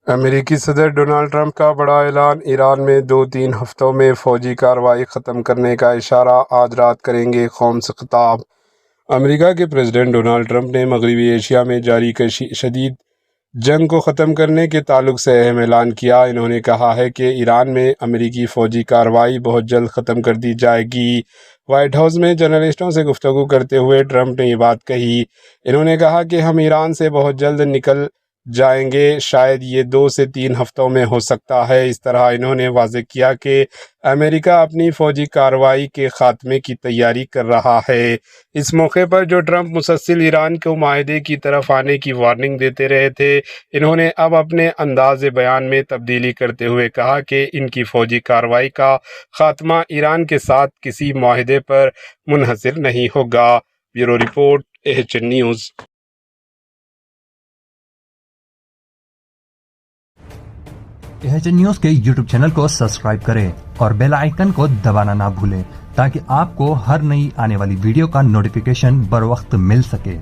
امریکی صدر Donald Trump کا بڑا اعلان، ایران میں 2-3 ہفتوں میں فوجی کارروائی ختم کرنے کا اشارہ، آج رات کریں گے قوم سے خطاب۔ امریکا کے صدر ڈونلڈ ٹرمپ نے مغربی ایشیا میں جاری شدید جنگ کو ختم کرنے کے تعلق سے اہم اعلان کیا۔ انہوں نے کہا ہے کہ ایران میں امریکی فوجی کارروائی بہت جلد ختم کر دی جائے گی۔ وائٹ ہاؤس میں جرنلسٹوں سے گفتگو کرتے ہوئے ٹرمپ نے یہ بات کہی۔ انہوں نے کہا کہ ہم ایران سے بہت جلد نکل جائیں گے، شاید یہ 2 سے 3 ہفتوں میں ہو سکتا ہے۔ اس طرح انہوں نے واضح کیا کہ امریکہ اپنی فوجی کارروائی کے خاتمے کی تیاری کر رہا ہے۔ اس موقع پر جو ٹرمپ مسلسل ایران کو معاہدے کی طرف آنے کی وارننگ دیتے رہے تھے، انہوں نے اب اپنے انداز بیان میں تبدیلی کرتے ہوئے کہا کہ ان کی فوجی کارروائی کا خاتمہ ایران کے ساتھ کسی معاہدے پر منحصر نہیں ہوگا۔ Bureau report, AHN news. AHN news کے YouTube چینل کو سبسکرائب کریں اور بیل آئیکن کو دبانا نہ بھولیں تاکہ آپ کو ہر نئی آنے والی ویڈیو کا نوٹیفیکیشن بر وقت مل سکے۔